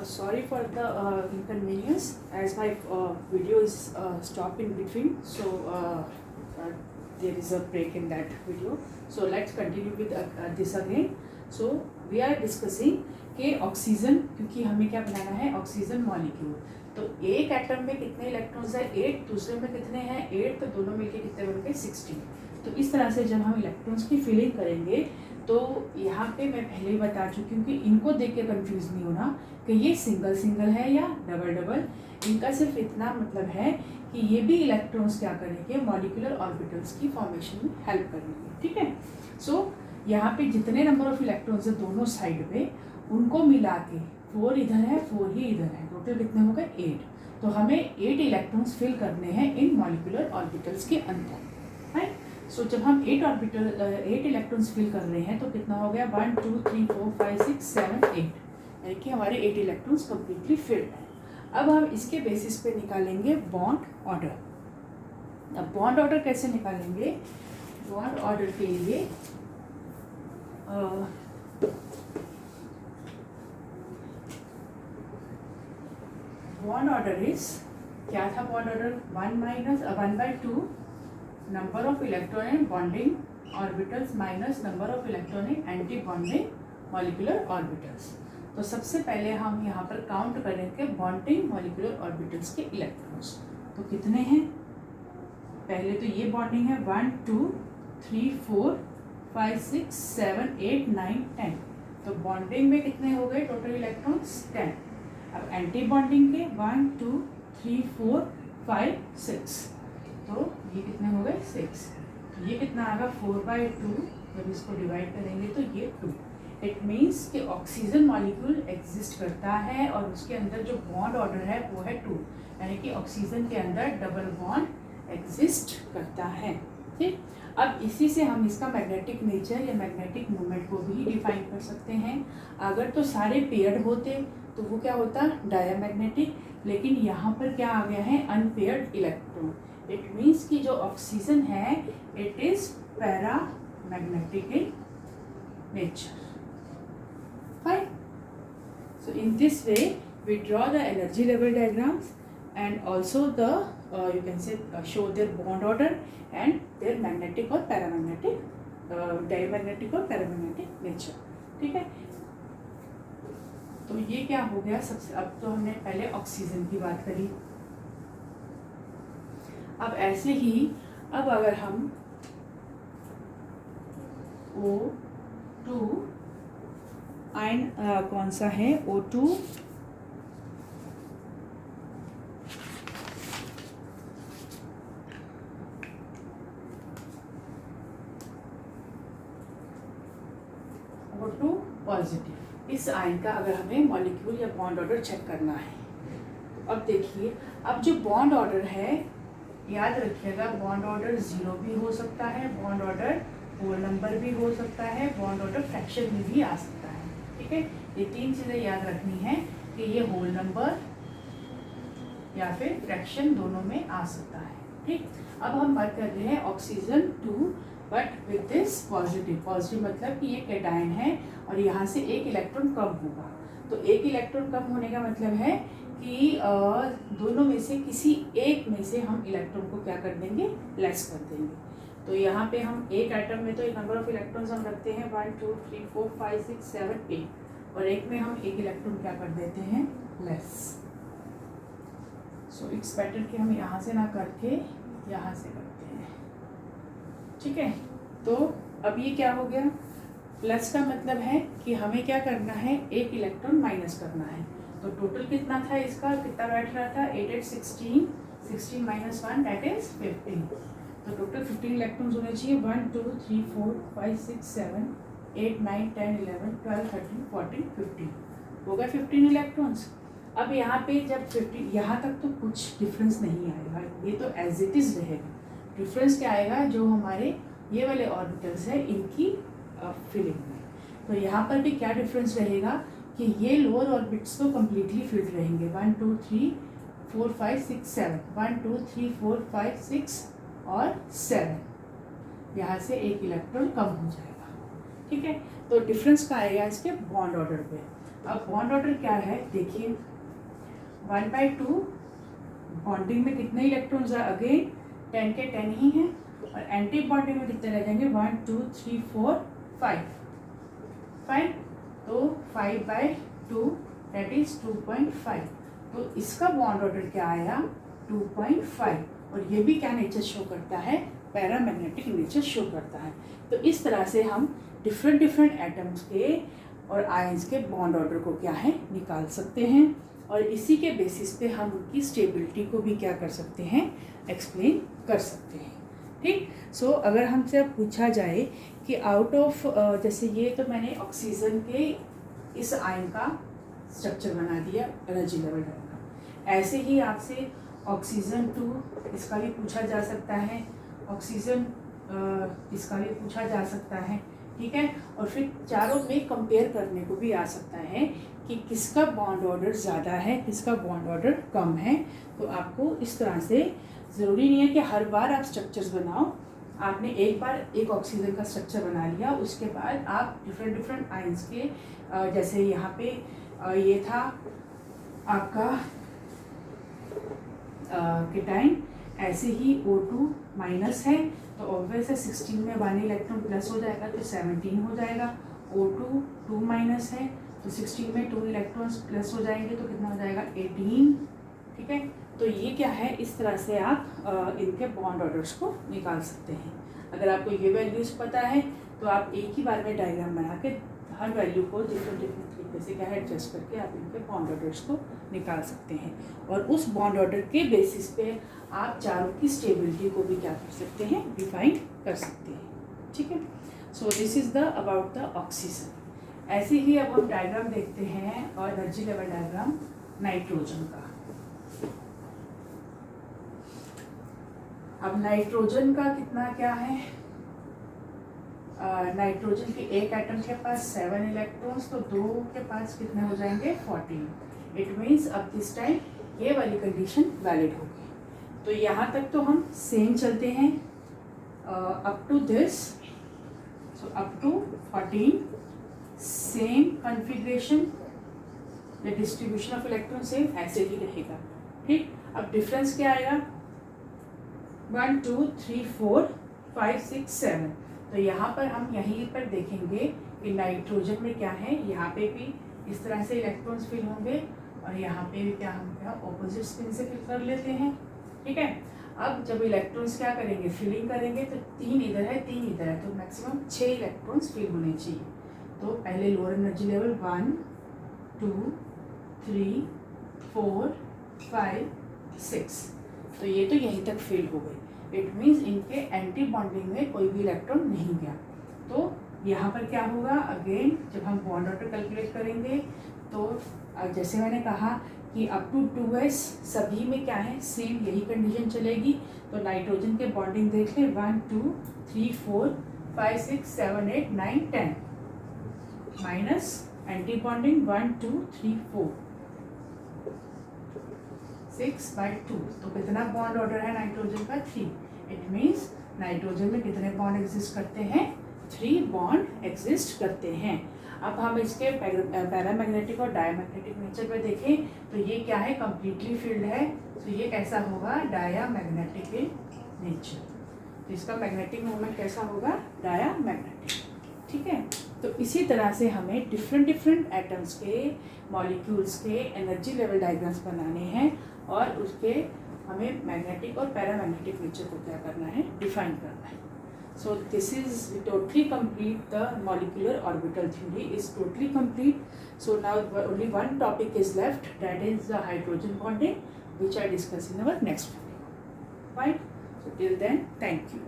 Sorry for the inconvenience, as my video is stopped in between, so there is a break in that video. So let's continue with this again. So we are discussing कि oxygen, क्योंकि हमें क्या बनाना है, oxygen molecule. तो एक atom में कितने electrons है, 8, दूसरे में कितने हैं, 8, तो दोनों मिलके कितने बन गए, 16। तो इस तरह से जब हम इलेक्ट्रॉन्स की फिलिंग करेंगे तो यहाँ पे मैं पहले ही बता चुकी हूँ कि इनको देख के कन्फ्यूज़ नहीं होना कि ये सिंगल सिंगल है या डबल डबल। इनका सिर्फ इतना मतलब है कि ये भी इलेक्ट्रॉन्स क्या करेंगे, मॉलिक्यूलर ऑर्बिटल्स की फॉर्मेशन में हेल्प करेंगे। ठीक है। सो यहाँ पे जितने नंबर ऑफ इलेक्ट्रॉन्स है दोनों साइड पे, उनको मिला के 4 इधर है, 4 ही इधर है, टोटल कितने हो गए, 8। तो हमें 8 इलेक्ट्रॉन्स फिल करने हैं इन मॉलिक्यूलर ऑर्बिटल्स के अंदर, राइट। सो जब हम 8 इलेक्ट्रॉन्स फिल कर रहे हैं तो कितना हो गया, 1 2 3 4 5 6 7 8, यानी कि हमारे 8 इलेक्ट्रॉन्स कम्प्लीटली फिल्ड हैं। अब हम इसके बेसिस पे निकालेंगे बॉन्ड ऑर्डर। अब बॉन्ड ऑर्डर कैसे निकालेंगे, बॉन्ड ऑर्डर के लिए बॉन्ड ऑर्डर इज, क्या था bond order, 1/2 number of electron in bonding orbitals minus number of electron in anti bonding molecular orbitals. तो सबसे पहले हम यहाँ पर काउंट करेंगे बॉन्डिंग मॉलिक्यूलर ऑर्बिटल्स के इलेक्ट्रॉन्स। तो कितने हैं, पहले तो ये बॉन्डिंग है 1 2 3 4 5 6 7 8 9 10। तो बॉन्डिंग में कितने हो गए टोटल इलेक्ट्रॉन्स, 10। अब एंटी बॉन्डिंग के 1 2 3 4 5 6, तो ये कितने हो गए, 6। ये कितना आएगा, 4/2। जब इसको डिवाइड करेंगे तो ये 2। इट मीन्स कि ऑक्सीजन मॉलिक्यूल एग्जिस्ट करता है और उसके अंदर जो बॉन्ड ऑर्डर है वो है 2, यानी कि ऑक्सीजन के अंदर डबल बॉन्ड एग्जिस्ट करता है। ठीक। अब इसी से हम इसका मैग्नेटिक नेचर या मैग्नेटिक मूवमेंट को भी डिफाइन कर सकते हैं। अगर तो सारे पेयर्ड होते तो वो क्या होता, डायमैग्नेटिक, लेकिन यहाँ पर क्या आ गया है, अनपेयर्ड इलेक्ट्रॉन। इट मीन्स कि जो ऑक्सीजन है it is paramagnetic in nature. Fine. So in this way we draw the energy level diagrams and also the you can say show their bond order and their magnetic और paramagnetic diamagnetic और paramagnetic nature। ठीक है। तो ये क्या हो गया सबसे, अब तो हमने पहले ऑक्सीजन की बात करी। अब ऐसे ही अब अगर हम O2 आयन कौन सा है, O2 पॉजिटिव, इस आयन का अगर हमें मॉलिक्यूल या बॉन्ड ऑर्डर चेक करना है तो अब देखिए, अब जो बॉन्ड ऑर्डर है, याद रखिएगा बॉन्ड ऑर्डर 0 भी हो सकता है, बॉन्ड ऑर्डर होल नंबर भी हो सकता है, बॉन्ड ऑर्डर फ्रैक्शन में भी आ सकता है। ठीक है। ये 3 चीज़ें याद रखनी है कि ये होल नंबर या फिर फ्रैक्शन दोनों में आ सकता है। ठीक। अब हम बात कर रहे हैं oxygen 2 but with this positive. Positive मतलब कि ये कैटायन है और यहाँ से एक इलेक्ट्रॉन कम होगा। तो एक इलेक्ट्रॉन कम होने का मतलब है कि दोनों में से किसी एक में से हम इलेक्ट्रॉन को क्या कर देंगे, लेस कर देंगे। तो यहाँ पे हम एक एटम में तो एक नंबर ऑफ इलेक्ट्रॉन्स हम रखते हैं 1 2 3 4 5 6 7 8, और एक में हम एक इलेक्ट्रॉन क्या कर देते हैं, लेस। सो इट्स बेटर कि हम यहाँ से ना करके यहाँ से करते हैं। ठीक है। तो अब ये क्या हो गया, प्लस का मतलब है कि हमें क्या करना है, एक इलेक्ट्रॉन माइनस करना है। तो टोटल कितना था इसका, कितना बैठ रहा था, 8 8 16, 16 माइनस 1 दैट इज 15। तो टोटल 15 इलेक्ट्रॉन्स होने चाहिए, 1 2 3 4 5 6 7 8 9 10 11 12 13 14 15, हो गए 15 इलेक्ट्रॉन्स। अब यहाँ पे जब 15 यहाँ तक तो कुछ डिफरेंस नहीं आएगा, ये तो एज इट इज़ रहेगा। डिफरेंस क्या आएगा, जो हमारे ये वाले ऑर्बिटल्स है इनकी फिलिंग में। तो यहाँ पर भी क्या डिफरेंस रहेगा कि ये लोअर ऑर्बिट्स तो कम्प्लीटली फिल्ड रहेंगे, 1 2 3 4 5 6 7, 1 2 3 4 5 6 और 7, यहाँ से एक इलेक्ट्रॉन कम हो जाएगा। ठीक है। तो डिफरेंस का आएगा इसके बॉन्ड ऑर्डर पे। अब बॉन्ड ऑर्डर क्या है देखिए, 1/2 बॉन्डिंग में कितने इलेक्ट्रॉन्स है, अगेन 10 के 10 ही हैं, और एंटी बॉन्डिंग में कितने रह जाएंगे, 1 2 3 4 5 5, तो 5/2 दैट इज 2.5। तो इसका बॉन्ड ऑर्डर क्या आया, 2.5, और ये भी क्या नेचर शो करता है, पैरामैग्नेटिक नेचर शो करता है। तो इस तरह से हम डिफरेंट एटम्स के और आयंस के बॉन्ड ऑर्डर को क्या है, निकाल सकते हैं, और इसी के बेसिस पे हम उनकी स्टेबिलिटी को भी क्या कर सकते हैं, एक्सप्लेन कर सकते हैं। ठीक, सो अगर हमसे अब पूछा जाए कि आउट ऑफ जैसे ये तो मैंने ऑक्सीजन के इस आयन का स्ट्रक्चर बना दिया एनर्जी लेवल डायग्राम, ऐसे ही आपसे ऑक्सीजन 2 इसका भी पूछा जा सकता है, ऑक्सीजन इसका भी पूछा जा सकता है, ठीक है, और फिर चारों में कंपेयर करने को भी आ सकता है कि किसका बॉन्ड ऑर्डर ज़्यादा है, किसका बॉन्ड ऑर्डर कम है। तो आपको इस तरह से ज़रूरी नहीं है कि हर बार आप स्ट्रक्चर्स बनाओ, आपने एक बार एक ऑक्सीजन का स्ट्रक्चर बना लिया, उसके बाद आप डिफरेंट आयंस के जैसे यहाँ पे ये था आपका केटाइन, ऐसे ही O2 माइनस है, तो ऑब्वियस है 16 में 1 इलेक्ट्रॉन प्लस हो जाएगा तो 17 हो जाएगा। O2 2 माइनस है, तो 16 में 2 इलेक्ट्रॉन्स प्लस हो जाएंगे तो कितना हो जाएगा, 18। ठीक है, तो ये क्या है, इस तरह से आप इनके बॉन्ड ऑर्डर्स को निकाल सकते हैं। अगर आपको ये वैल्यूज़ पता है तो आप एक ही बार में डायग्राम बना के हर वैल्यू को डिफरेंट तरीके से क्या है एडजस्ट करके आप इनके बॉन्ड ऑर्डर्स को निकाल सकते हैं, और उस बॉन्ड ऑर्डर के बेसिस पे आप चारों की स्टेबिलिटी को भी क्या कर सकते हैं, डिफाइन कर सकते हैं। ठीक है, so this is the about the oxygen. ऐसे ही अब हम डायग्राम देखते हैं और एनर्जी लेवल डायग्राम नाइट्रोजन का। अब नाइट्रोजन का कितना क्या है, नाइट्रोजन के एक एटम के पास 7 इलेक्ट्रॉन्स, तो 2 के पास कितने हो जाएंगे, 14। इट मीन्स अब दिस टाइम ये वाली कंडीशन वैलिड होगी। तो यहाँ तक तो हम सेम चलते हैं up to this, so up to 14 same configuration, the distribution of electron same ऐसे ही रहेगा। ठीक, अब डिफरेंस क्या आएगा, 1 2 3 4 5 6 7। तो यहाँ पर हम यहीं पर देखेंगे कि नाइट्रोजन में क्या है, यहाँ पे भी इस तरह से इलेक्ट्रॉन्स फिल होंगे, और यहाँ पे भी क्या हम क्या ऑपोजिट स्पिन से फिल कर लेते हैं। ठीक है, अब जब इलेक्ट्रॉन्स क्या करेंगे, फिलिंग करेंगे, तो 3 इधर है 3 इधर है, तो मैक्सिमम 6 इलेक्ट्रॉन्स फिल होने चाहिए। तो पहले लोअर एनर्जी लेवल 1 2 3 4 5 6, तो ये तो यहीं तक फिल हो गई। इट मीन्स इनके एंटी बॉन्डिंग में कोई भी इलेक्ट्रॉन नहीं गया। तो यहाँ पर क्या होगा, अगेन जब हम बॉन्ड ऑर्डर कैलकुलेट करेंगे तो जैसे मैंने कहा कि अप टू 2s सभी में क्या है, सेम यही कंडीशन चलेगी। तो नाइट्रोजन के बॉन्डिंग देख लें, 1 2 3 4 5 6 7 8 9 10, माइनस एंटी बॉन्डिंग 1 2 3 4 6/2, तो कितना बॉन्ड ऑर्डर है नाइट्रोजन का, 3। इट मीन्स नाइट्रोजन में कितने बॉन्ड एग्जिस्ट करते हैं, 3 बॉन्ड एग्जिस्ट करते हैं। अब हम इसके पैरामैग्नेटिक और डायमैग्नेटिक नेचर पे देखें तो ये क्या है, कम्प्लीटली फील्ड है, तो ये कैसा होगा, डायामैग्नेटिक इन नेचर। तो इसका मैग्नेटिक मोमेंट कैसा होगा, डायामैग्नेटिक। ठीक है, तो इसी तरह से हमें डिफरेंट एटम्स के मॉलिक्यूल्स के एनर्जी लेवल डायग्राम्स बनाने हैं, और उसके हमें मैग्नेटिक और पैरामैग्नेटिक नेचर को क्या करना है, डिफाइन करना है। So this is totally complete, the molecular orbital theory is totally complete. So now only one topic is left, that is the hydrogen bonding, which I discuss in our next video. Fine. So till then, thank you.